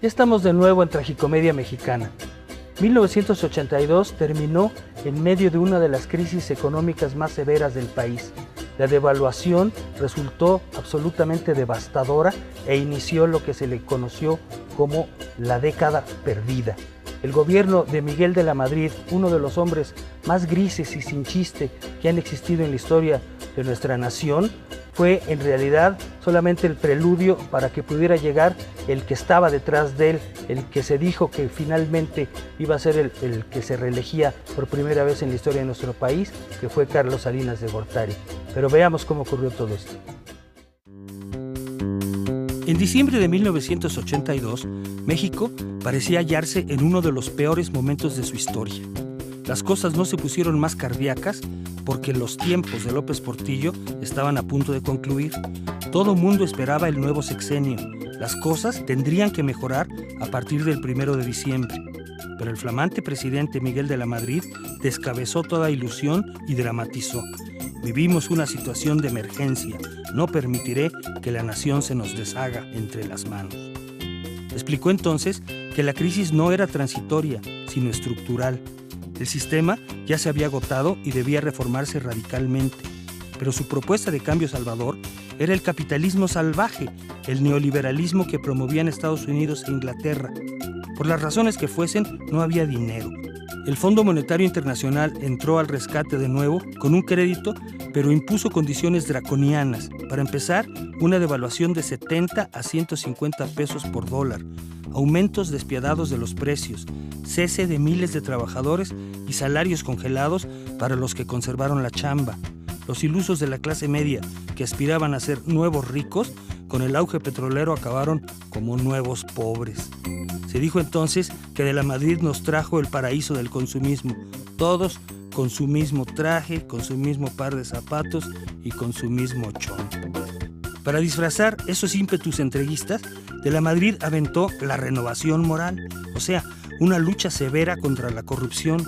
Ya estamos de nuevo en Tragicomedia Mexicana. 1982 terminó en medio de una de las crisis económicas más severas del país. La devaluación resultó absolutamente devastadora e inició lo que se le conoció como la década perdida. El gobierno de Miguel de la Madrid, uno de los hombres más grises y sin chiste que han existido en la historia de nuestra nación, fue en realidad solamente el preludio para que pudiera llegar el que estaba detrás de él, el que se dijo que finalmente iba a ser el que se reelegía por primera vez en la historia de nuestro país, que fue Carlos Salinas de Gortari. Pero veamos cómo ocurrió todo esto. En diciembre de 1982, México parecía hallarse en uno de los peores momentos de su historia. Las cosas no se pusieron más cardíacas porque los tiempos de López Portillo estaban a punto de concluir. Todo mundo esperaba el nuevo sexenio. Las cosas tendrían que mejorar a partir del 1 de diciembre. Pero el flamante presidente Miguel de la Madrid descabezó toda ilusión y dramatizó. Vivimos una situación de emergencia. No permitiré que la nación se nos deshaga entre las manos. Explicó entonces que la crisis no era transitoria, sino estructural. El sistema ya se había agotado y debía reformarse radicalmente, pero su propuesta de cambio salvador era el capitalismo salvaje, el neoliberalismo que promovían Estados Unidos e Inglaterra. Por las razones que fuesen, no había dinero. El Fondo Monetario Internacional entró al rescate de nuevo con un crédito, pero impuso condiciones draconianas. Para empezar, una devaluación de 70 a 150 pesos por dólar, aumentos despiadados de los precios, cese de miles de trabajadores y salarios congelados para los que conservaron la chamba. Los ilusos de la clase media, que aspiraban a ser nuevos ricos, con el auge petrolero acabaron como nuevos pobres. Se dijo entonces que de la Madrid nos trajo el paraíso del consumismo, todos con su mismo traje, con su mismo par de zapatos y con su mismo chón. Para disfrazar esos ímpetus entreguistas, de la Madrid aventó la renovación moral, o sea, una lucha severa contra la corrupción.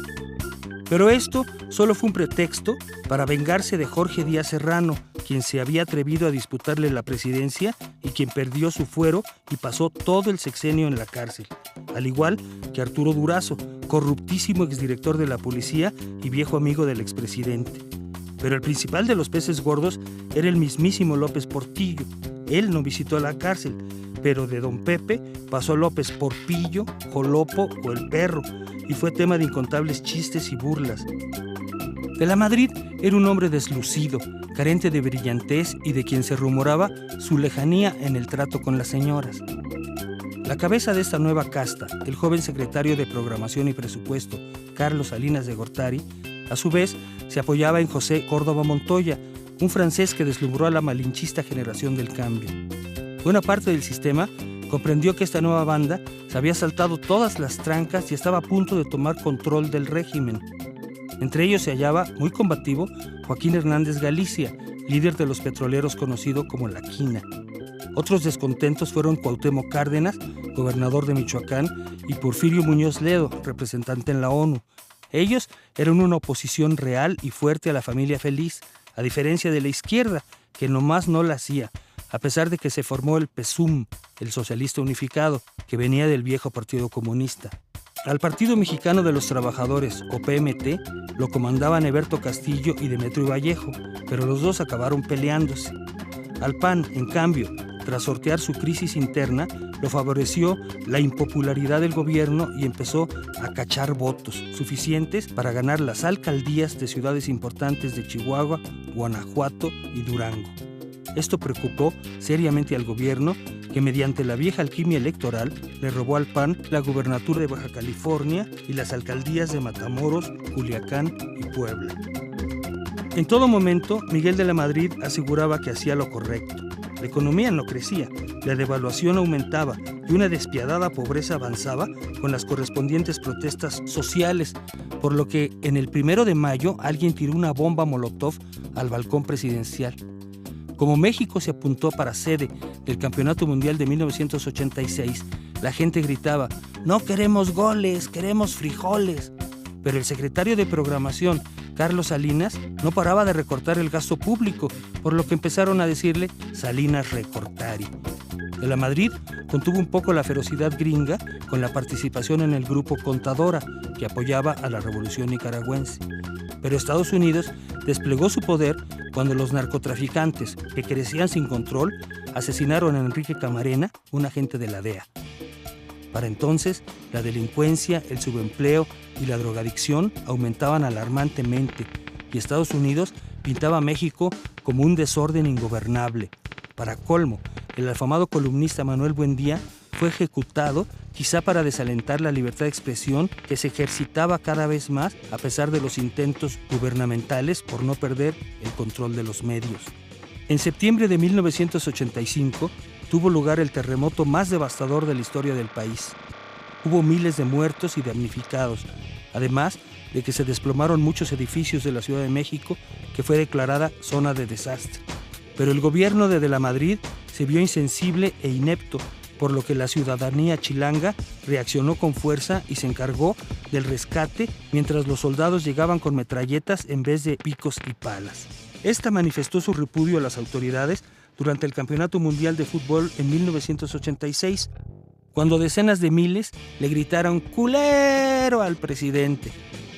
Pero esto solo fue un pretexto para vengarse de Jorge Díaz Serrano, quien se había atrevido a disputarle la presidencia y quien perdió su fuero y pasó todo el sexenio en la cárcel, al igual que Arturo Durazo, corruptísimo exdirector de la policía y viejo amigo del expresidente. Pero el principal de los peces gordos era el mismísimo López Portillo. Él no visitó la cárcel, pero de don Pepe pasó López por Pillo, Jolopo o el Perro, y fue tema de incontables chistes y burlas. De la Madrid era un hombre deslucido, carente de brillantez y de quien se rumoraba su lejanía en el trato con las señoras. La cabeza de esta nueva casta, el joven secretario de Programación y Presupuesto, Carlos Salinas de Gortari, a su vez se apoyaba en José Córdoba Montoya, un francés que deslumbró a la malinchista generación del cambio. Buena parte del sistema comprendió que esta nueva banda se había saltado todas las trancas y estaba a punto de tomar control del régimen. Entre ellos se hallaba, muy combativo, Joaquín Hernández Galicia, líder de los petroleros conocido como La Quina. Otros descontentos fueron Cuauhtémoc Cárdenas, gobernador de Michoacán, y Porfirio Muñoz Ledo, representante en la ONU. Ellos eran una oposición real y fuerte a la familia feliz, a diferencia de la izquierda, que nomás no la hacía, a pesar de que se formó el PSUM, el Socialista Unificado, que venía del viejo Partido Comunista. Al Partido Mexicano de los Trabajadores, o PMT, lo comandaban Eberto Castillo y Demetrio Vallejo, pero los dos acabaron peleándose. Al PAN, en cambio, tras sortear su crisis interna, lo favoreció la impopularidad del gobierno y empezó a cachar votos suficientes para ganar las alcaldías de ciudades importantes de Chihuahua, Guanajuato y Durango. Esto preocupó seriamente al gobierno, que mediante la vieja alquimia electoral le robó al PAN la gubernatura de Baja California y las alcaldías de Matamoros, Culiacán y Puebla. En todo momento, Miguel de la Madrid aseguraba que hacía lo correcto. La economía no crecía, la devaluación aumentaba y una despiadada pobreza avanzaba con las correspondientes protestas sociales, por lo que en el 1 de mayo alguien tiró una bomba molotov al balcón presidencial. Como México se apuntó para sede del Campeonato Mundial de 1986, la gente gritaba: «No queremos goles, queremos frijoles». Pero el secretario de Programación, Carlos Salinas, no paraba de recortar el gasto público, por lo que empezaron a decirle Salinas Recortari. De la Madrid contuvo un poco la ferocidad gringa con la participación en el grupo Contadora, que apoyaba a la revolución nicaragüense. Pero Estados Unidos desplegó su poder cuando los narcotraficantes, que crecían sin control, asesinaron a Enrique Camarena, un agente de la DEA. Para entonces, la delincuencia, el subempleo y la drogadicción aumentaban alarmantemente, y Estados Unidos pintaba a México como un desorden ingobernable. Para colmo, el afamado columnista Manuel Buendía fue ejecutado quizá para desalentar la libertad de expresión que se ejercitaba cada vez más a pesar de los intentos gubernamentales por no perder el control de los medios. En septiembre de 1985 tuvo lugar el terremoto más devastador de la historia del país. Hubo miles de muertos y damnificados, además de que se desplomaron muchos edificios de la Ciudad de México, que fue declarada zona de desastre. Pero el gobierno de la Madrid se vio insensible e inepto, por lo que la ciudadanía chilanga reaccionó con fuerza y se encargó del rescate mientras los soldados llegaban con metralletas en vez de picos y palas. Esta manifestó su repudio a las autoridades durante el Campeonato Mundial de Fútbol en 1986, cuando decenas de miles le gritaron ¡culero! Al presidente.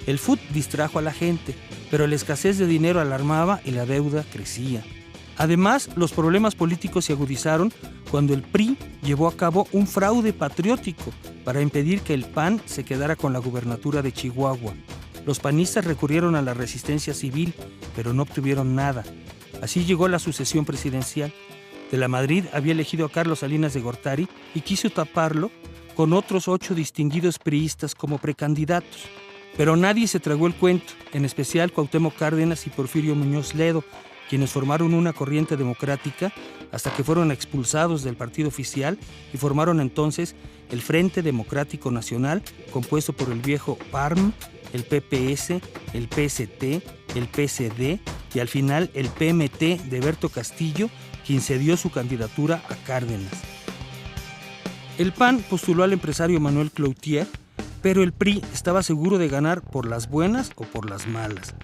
El fútbol distrajo a la gente, pero la escasez de dinero alarmaba y la deuda crecía. Además, los problemas políticos se agudizaron cuando el PRI llevó a cabo un fraude patriótico para impedir que el PAN se quedara con la gubernatura de Chihuahua. Los panistas recurrieron a la resistencia civil, pero no obtuvieron nada. Así llegó la sucesión presidencial. De la Madrid había elegido a Carlos Salinas de Gortari y quiso taparlo con otros 8 distinguidos priistas como precandidatos. Pero nadie se tragó el cuento, en especial Cuauhtémoc Cárdenas y Porfirio Muñoz Ledo, quienes formaron una corriente democrática hasta que fueron expulsados del partido oficial y formaron entonces el Frente Democrático Nacional, compuesto por el viejo PARM, el PPS, el PST, el PSD y al final el PMT de Berto Castillo, quien cedió su candidatura a Cárdenas. El PAN postuló al empresario Manuel Cloutier, pero el PRI estaba seguro de ganar por las buenas o por las malas.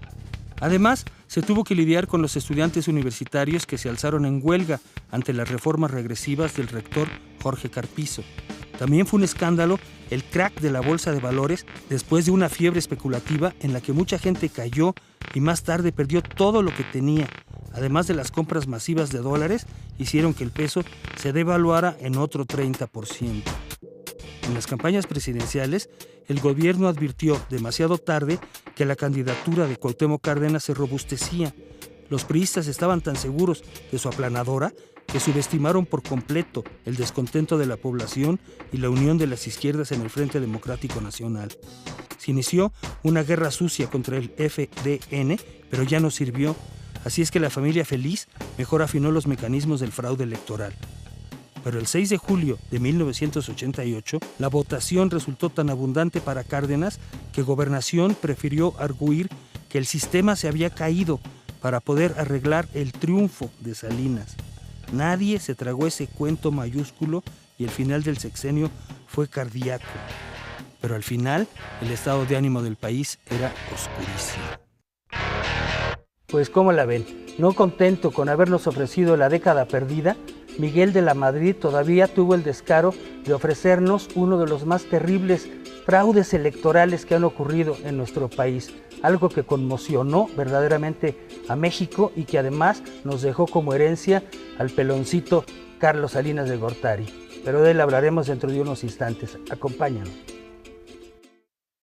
Además, se tuvo que lidiar con los estudiantes universitarios que se alzaron en huelga ante las reformas regresivas del rector Jorge Carpizo. También fue un escándalo el crack de la bolsa de valores después de una fiebre especulativa en la que mucha gente cayó y más tarde perdió todo lo que tenía. Además de las compras masivas de dólares, hicieron que el peso se devaluara en otro 30%. En las campañas presidenciales, el gobierno advirtió demasiado tarde que la candidatura de Cuauhtémoc Cárdenas se robustecía. Los priistas estaban tan seguros de su aplanadora que subestimaron por completo el descontento de la población y la unión de las izquierdas en el Frente Democrático Nacional. Se inició una guerra sucia contra el FDN, pero ya no sirvió. Así es que la familia Feliz mejor afinó los mecanismos del fraude electoral. Pero el 6 de julio de 1988, la votación resultó tan abundante para Cárdenas que Gobernación prefirió arguir que el sistema se había caído para poder arreglar el triunfo de Salinas. Nadie se tragó ese cuento mayúsculo y el final del sexenio fue cardíaco. Pero al final, el estado de ánimo del país era oscurísimo. Pues ¿cómo la ven? No contento con habernos ofrecido la década perdida, Miguel de la Madrid todavía tuvo el descaro de ofrecernos uno de los más terribles fraudes electorales que han ocurrido en nuestro país, algo que conmocionó verdaderamente a México y que además nos dejó como herencia al peloncito Carlos Salinas de Gortari. Pero de él hablaremos dentro de unos instantes. Acompáñanos.